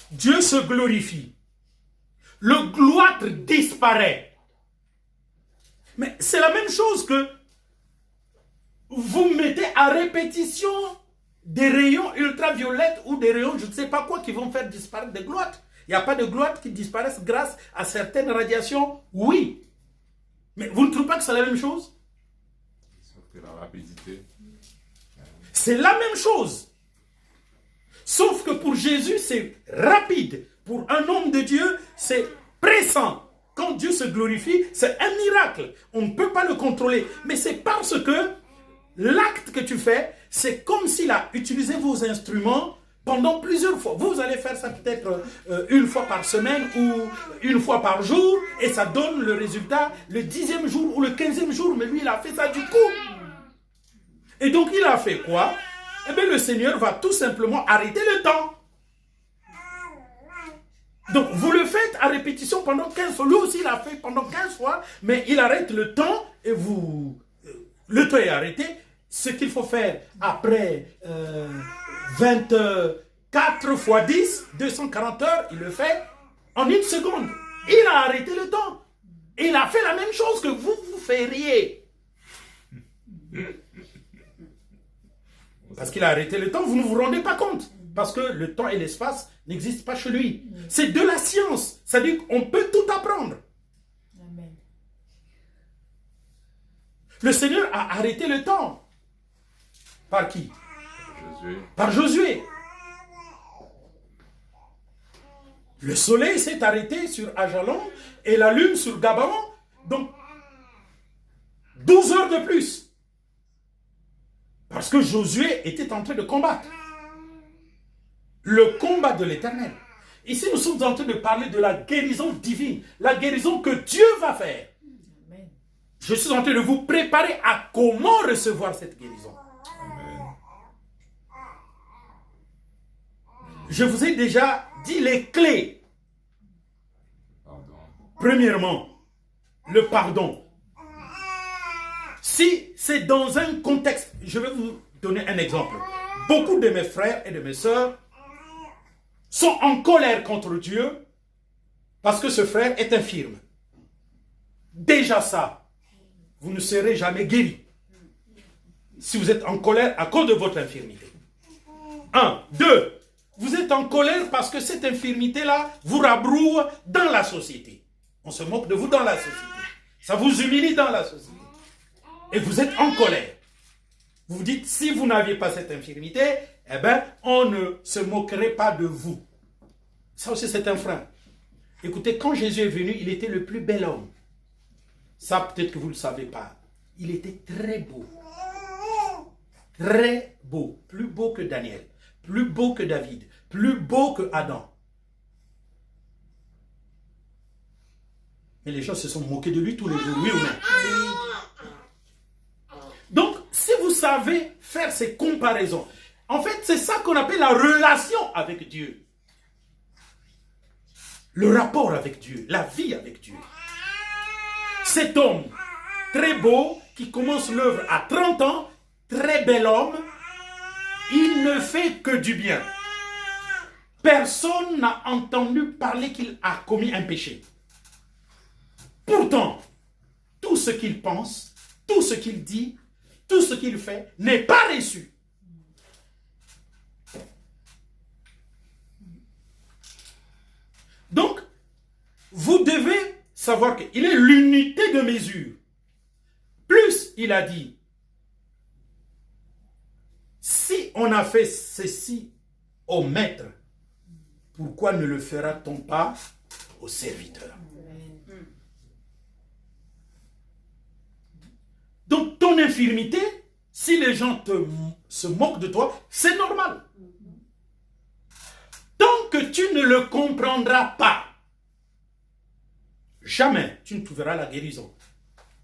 Dieu se glorifie. Le gloître disparaît. Mais c'est la même chose que vous mettez à répétition des rayons ultraviolets ou des rayons je ne sais pas quoi qui vont faire disparaître des gloîtres. Il n'y a pas de gloîtres qui disparaissent grâce à certaines radiations. Oui. Mais vous ne trouvez pas que c'est la même chose?
Sauf que la rapidité.
C'est la même chose. Sauf que pour Jésus, c'est rapide. Pour un homme de Dieu, c'est pressant. Quand Dieu se glorifie, c'est un miracle. On ne peut pas le contrôler. Mais c'est parce que l'acte que tu fais, c'est comme s'il a utilisé vos instruments pendant plusieurs fois. Vous allez faire ça peut-être une fois par semaine ou une fois par jour et ça donne le résultat le 10e jour ou le 15e jour. Mais lui, il a fait ça du coup. Et donc, il a fait quoi? Eh bien, le Seigneur va tout simplement arrêter le temps. Donc, vous le faites à répétition pendant 15 fois. Lui aussi, il a fait pendant 15 fois, mais il arrête le temps et vous... le temps est arrêté. Ce qu'il faut faire après 24 fois 10, 240 heures, il le fait en une seconde. Il a arrêté le temps. Et il a fait la même chose que vous feriez. Parce qu'il a arrêté le temps, vous ne vous rendez pas compte. Parce que le temps et l'espace n'existent pas chez lui. C'est de la science. C'est-à-dire qu'on peut tout apprendre.
Amen.
Le Seigneur a arrêté le temps. Par qui?
Josué.
Par Josué. Le soleil s'est arrêté sur Ajalon et la lune sur Gabaon. Donc, 12 heures de plus. Parce que Josué était en train de combattre. Le combat de l'Éternel. Ici, nous sommes en train de parler de la guérison divine. La guérison que Dieu va faire.
Amen.
Je suis en train de vous préparer à comment recevoir cette guérison.
Amen.
Je vous ai déjà dit les clés.
Pardon.
Premièrement, le pardon. Si c'est dans un contexte, je vais vous donner un exemple. Beaucoup de mes frères et de mes sœurs sont en colère contre Dieu parce que ce frère est infirme. Déjà ça, vous ne serez jamais guéri si vous êtes en colère à cause de votre infirmité. 1. 2. Vous êtes en colère parce que cette infirmité-là vous rabroue dans la société. On se moque de vous dans la société. Ça vous humilie dans la société. Et vous êtes en colère. Vous vous dites, si vous n'aviez pas cette infirmité, eh bien, on ne se moquerait pas de vous. Ça aussi, c'est un frein. Écoutez, quand Jésus est venu, il était le plus bel homme. Ça, peut-être que vous ne le savez pas. Il était très beau. Très beau. Plus beau que Daniel. Plus beau que David. Plus beau que Adam. Mais les gens se sont moqués de lui tous les jours. Oui ou non? Donc, si vous savez faire ces comparaisons, en fait, c'est ça qu'on appelle la relation avec Dieu. Le rapport avec Dieu, la vie avec Dieu. Cet homme très beau qui commence l'œuvre à 30 ans, très bel homme, il ne fait que du bien. Personne n'a entendu parler qu'il a commis un péché. Pourtant, tout ce qu'il pense, tout ce qu'il dit, tout ce qu'il fait n'est pas reçu. Donc, vous devez savoir qu'il est l'unité de mesure. Plus, il a dit, si on a fait ceci au maître, pourquoi ne le fera-t-on pas au serviteur? Donc, ton infirmité, si les gens se moquent de toi, c'est normal. Tant que tu ne le comprendras pas, jamais tu ne trouveras la guérison.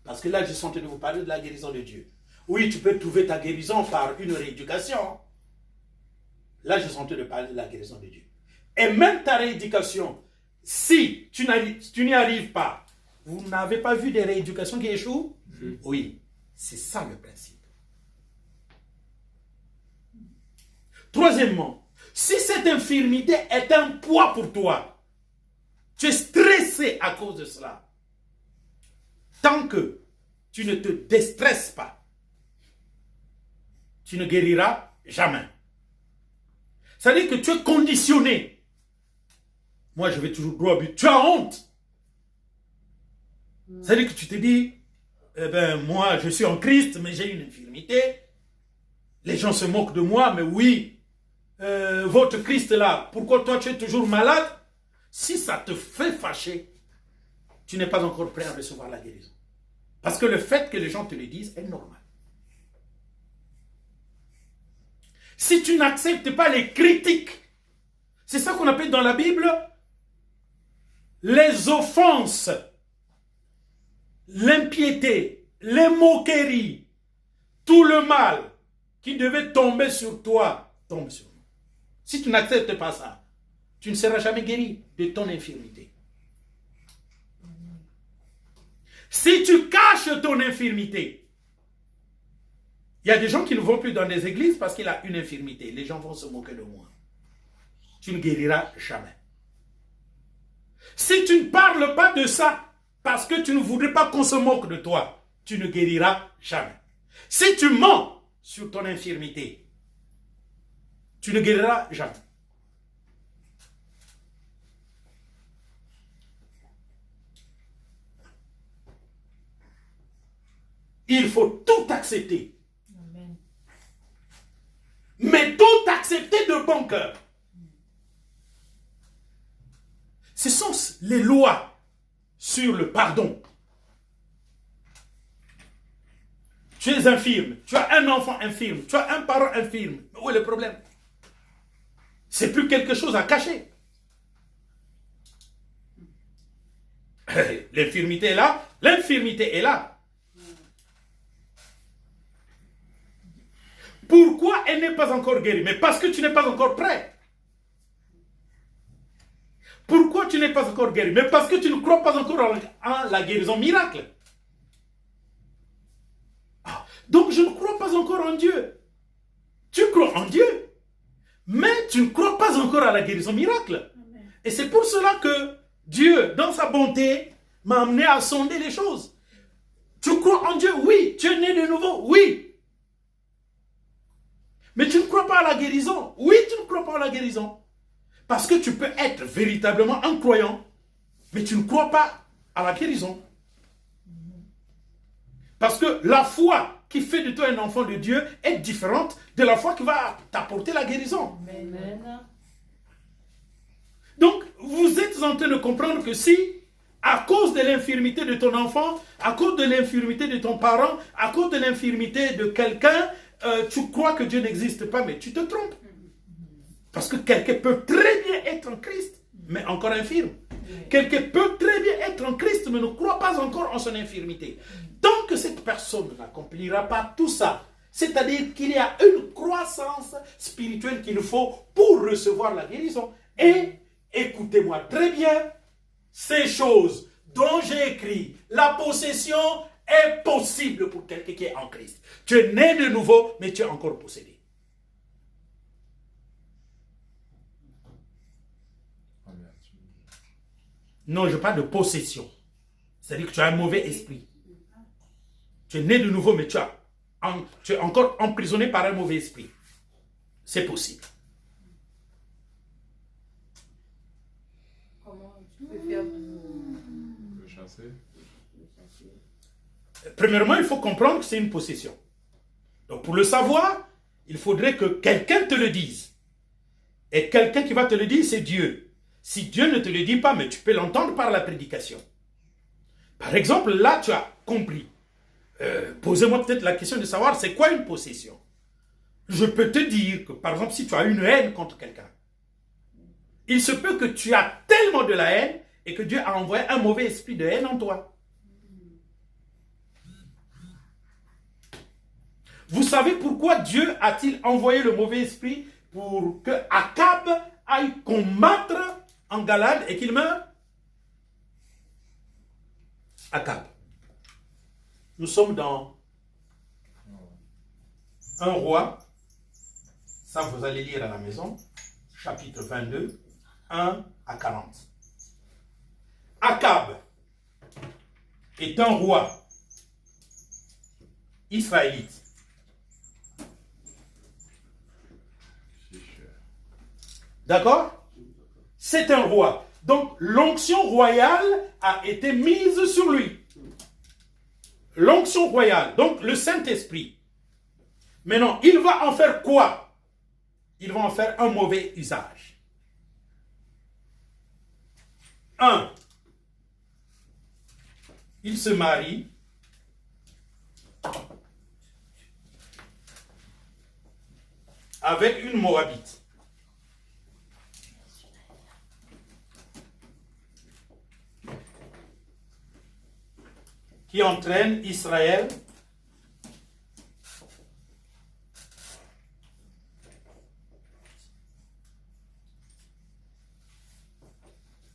Parce que là, je suis en train de vous parler de la guérison de Dieu. Oui, tu peux trouver ta guérison par une rééducation. Là, je suis en train de parler de la guérison de Dieu. Et même ta rééducation, si tu n'y arrives pas, vous n'avez pas vu des rééducations qui échouent? Oui, c'est ça le principe. Troisièmement, si cette infirmité est un poids pour toi, tu es stressé à cause de cela, tant que tu ne te déstresses pas, tu ne guériras jamais. Ça veut dire que tu es conditionné. Moi, je vais toujours droit au but. Tu as honte. Ça veut dire que tu te dis, eh ben, moi, je suis en Christ, mais j'ai une infirmité. Les gens se moquent de moi, mais oui, votre Christ là, pourquoi toi tu es toujours malade? Si ça te fait fâcher, tu n'es pas encore prêt à recevoir la guérison. Parce que le fait que les gens te le disent est normal. Si tu n'acceptes pas les critiques, c'est ça qu'on appelle dans la Bible les offenses, l'impiété, les moqueries, tout le mal qui devait tomber sur toi, tombe sur nous. Si tu n'acceptes pas ça, tu ne seras jamais guéri de ton infirmité. Si tu caches ton infirmité, il y a des gens qui ne vont plus dans des églises parce qu'il a une infirmité. Les gens vont se moquer de moi. Tu ne guériras jamais. Si tu ne parles pas de ça parce que tu ne voudrais pas qu'on se moque de toi, tu ne guériras jamais. Si tu mens sur ton infirmité, tu ne guériras jamais. Il faut tout accepter.
Amen.
Mais tout accepter de bon cœur. Ce sont les lois sur le pardon. Tu es infirme, tu as un enfant infirme, tu as un parent infirme. Où est le problème? C'est plus quelque chose à cacher. L'infirmité est là, l'infirmité est là. Pourquoi elle n'est pas encore guérie? Mais parce que tu n'es pas encore prêt. Pourquoi tu n'es pas encore guéri? Mais parce que tu ne crois pas encore en la guérison miracle. Donc je ne crois pas encore en Dieu. Tu crois en Dieu, mais tu ne crois pas encore à la guérison miracle. Amen. Et c'est pour cela que Dieu, dans sa bonté, m'a amené à sonder les choses. Tu crois en Dieu? Oui. Tu es né de nouveau? Oui. Mais tu ne crois pas à la guérison? Oui, tu ne crois pas à la guérison. Parce que tu peux être véritablement un croyant, mais tu ne crois pas à la guérison. Parce que la foi qui fait de toi un enfant de Dieu est différente de la foi qui va t'apporter la guérison.
Amen.
Donc, vous êtes en train de comprendre que si, à cause de l'infirmité de ton enfant, à cause de l'infirmité de ton parent, à cause de l'infirmité de quelqu'un, tu crois que Dieu n'existe pas, mais tu te trompes. Parce que quelqu'un peut très bien être en Christ, mais encore infirme. Quelqu'un peut très bien être en Christ, mais ne croit pas encore en son infirmité. Tant que cette personne n'accomplira pas tout ça, c'est-à-dire qu'il y a une croissance spirituelle qu'il faut pour recevoir la guérison. Et, écoutez-moi très bien, ces choses dont j'ai écrit, la possession est possible pour quelqu'un qui est en Christ. Tu es né de nouveau, mais tu es encore possédé. Non, je parle de possession. C'est-à-dire que tu as un mauvais esprit. Tu es né de nouveau, mais tu es encore emprisonné par un mauvais esprit. C'est possible.
Comment tu peux faire pour
Le chasser.
le chasser?
Premièrement, il faut comprendre que c'est une possession. Donc, pour le savoir, il faudrait que quelqu'un te le dise. Et quelqu'un qui va te le dire, c'est Dieu. Si Dieu ne te le dit pas, mais tu peux l'entendre par la prédication. Par exemple, là, tu as compris. Posez-moi peut-être la question de savoir c'est quoi une possession. Je peux te dire que, par exemple, si tu as une haine contre quelqu'un, il se peut que tu as tellement de la haine et que Dieu a envoyé un mauvais esprit de haine en toi. Vous savez pourquoi Dieu a-t-il envoyé le mauvais esprit pour que Akab aille combattre en Galade et qu'il meure? Akab. Nous sommes dans un roi. Ça, vous allez lire à la maison. Chapitre 22, 1 à 40. Akab est un roi israélite. D'accord? C'est un roi. Donc, l'onction royale a été mise sur lui. L'onction royale, donc le Saint-Esprit. Maintenant, il va en faire quoi? Il va en faire un mauvais usage. 1. Il se marie. Avec une Moabite. Qui entraîne Israël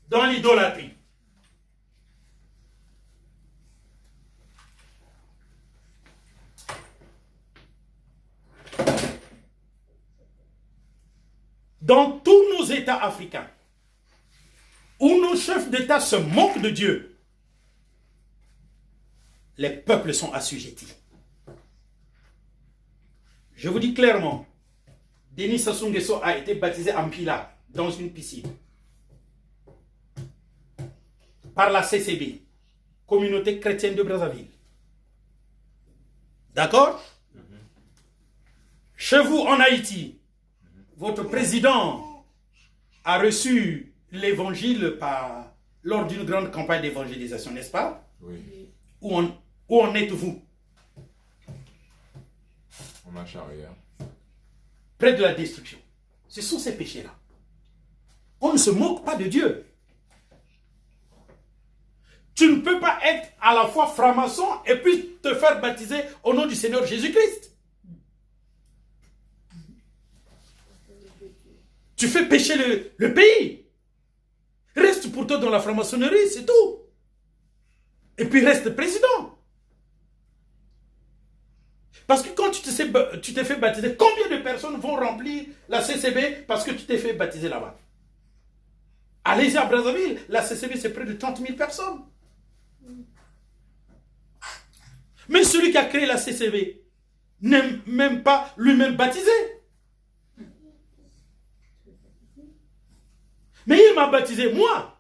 dans l'idolâtrie. Dans tous nos États africains, où nos chefs d'État se moquent de Dieu, les peuples sont assujettis. Je vous dis clairement, Denis Sassou Nguesso a été baptisé en Pila, dans une piscine, par la CCB, Communauté chrétienne de Brazzaville. D'accord? Chez vous, en Haïti, votre président a reçu l'évangile lors d'une grande campagne d'évangélisation, n'est-ce pas?
Oui.
Où en êtes-vous?
On marche arrière.
Près de la destruction. Ce sont ces péchés-là. On ne se moque pas de Dieu. Tu ne peux pas être à la fois franc-maçon et puis te faire baptiser au nom du Seigneur Jésus-Christ. Tu fais pécher le pays. Reste pour toi dans la franc-maçonnerie, c'est tout. Et puis reste président. Parce que quand tu t'es fait baptiser, combien de personnes vont remplir la CCB parce que tu t'es fait baptiser là-bas? Allez-y à Brazzaville, la CCB c'est près de 30 000 personnes. Mais celui qui a créé la CCB n'est même pas lui-même baptisé. Mais il m'a baptisé, moi.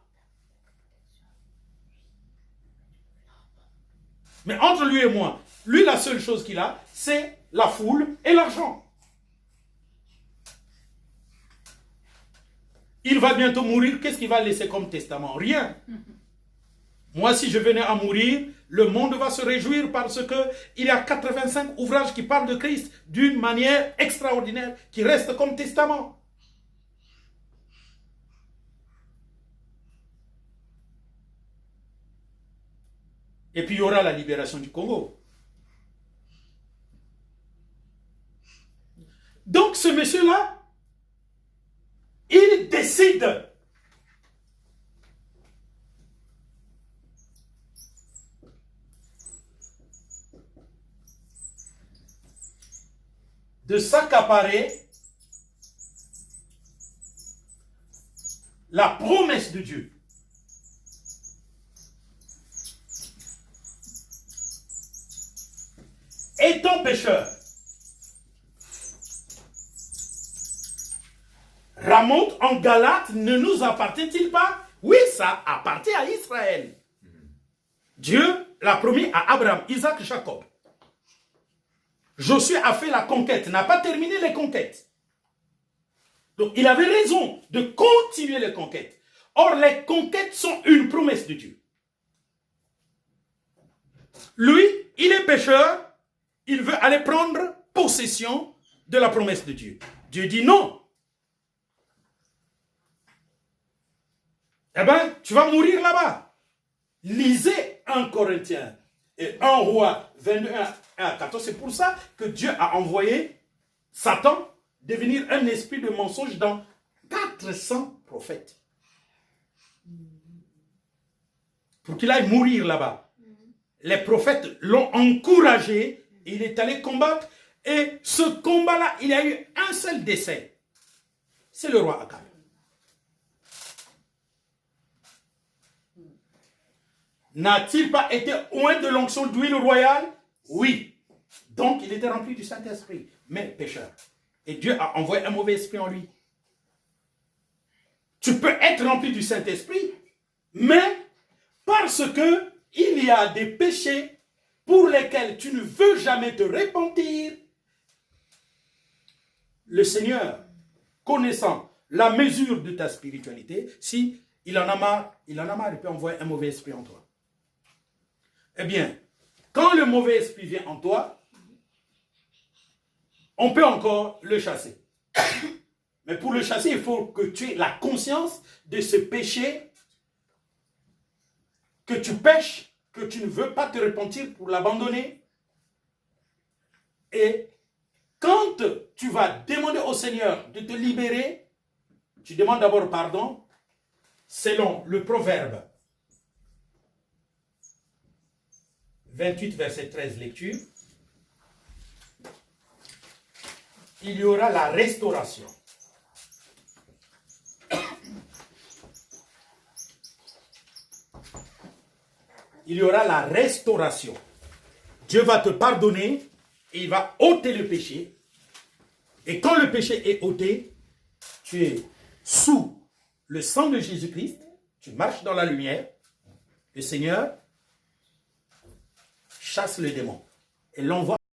Mais entre lui et moi, lui, la seule chose qu'il a, c'est la foule et l'argent. Il va bientôt mourir, qu'est-ce qu'il va laisser comme testament? Rien. Moi, si je venais à mourir, le monde va se réjouir parce qu'il y a 85 ouvrages qui parlent de Christ d'une manière extraordinaire, qui restent comme testament. Et puis il y aura la libération du Congo. Donc ce monsieur-là, il décide de s'accaparer la promesse de Dieu. Étant pécheur, remonte en Galate, ne nous appartient-il pas? Oui, ça appartient à Israël. Dieu l'a promis à Abraham, Isaac, Jacob. Josué a fait la conquête, n'a pas terminé les conquêtes. Donc, il avait raison de continuer les conquêtes. Or, les conquêtes sont une promesse de Dieu. Lui, il est pécheur, il veut aller prendre possession de la promesse de Dieu. Dieu dit non. Eh bien, tu vas mourir là-bas. Lisez 1 Corinthiens et 1 Roi 22, 1 à 14. C'est pour ça que Dieu a envoyé Satan devenir un esprit de mensonge dans 400 prophètes. Pour qu'il aille mourir là-bas. Les prophètes l'ont encouragé. Il est allé combattre. Et ce combat-là, il y a eu un seul décès. C'est le roi Akab. N'a-t-il pas été oint de l'onction d'huile royale? Oui. Donc, il était rempli du Saint-Esprit, mais pécheur. Et Dieu a envoyé un mauvais esprit en lui. Tu peux être rempli du Saint-Esprit, mais parce que il y a des péchés pour lesquels tu ne veux jamais te repentir, le Seigneur, connaissant la mesure de ta spiritualité, si il en a marre, il peut envoyer un mauvais esprit en toi. Eh bien, quand le mauvais esprit vient en toi, on peut encore le chasser. Mais pour le chasser, il faut que tu aies la conscience de ce péché que tu pêches, que tu ne veux pas te repentir pour l'abandonner. Et quand tu vas demander au Seigneur de te libérer, tu demandes d'abord pardon, selon le Proverbe 28, verset 13, lecture. Il y aura la restauration. Il y aura la restauration. Dieu va te pardonner et il va ôter le péché. Et quand le péché est ôté, tu es sous le sang de Jésus-Christ, tu marches dans la lumière. Le Seigneur chasse le démon et l'envoie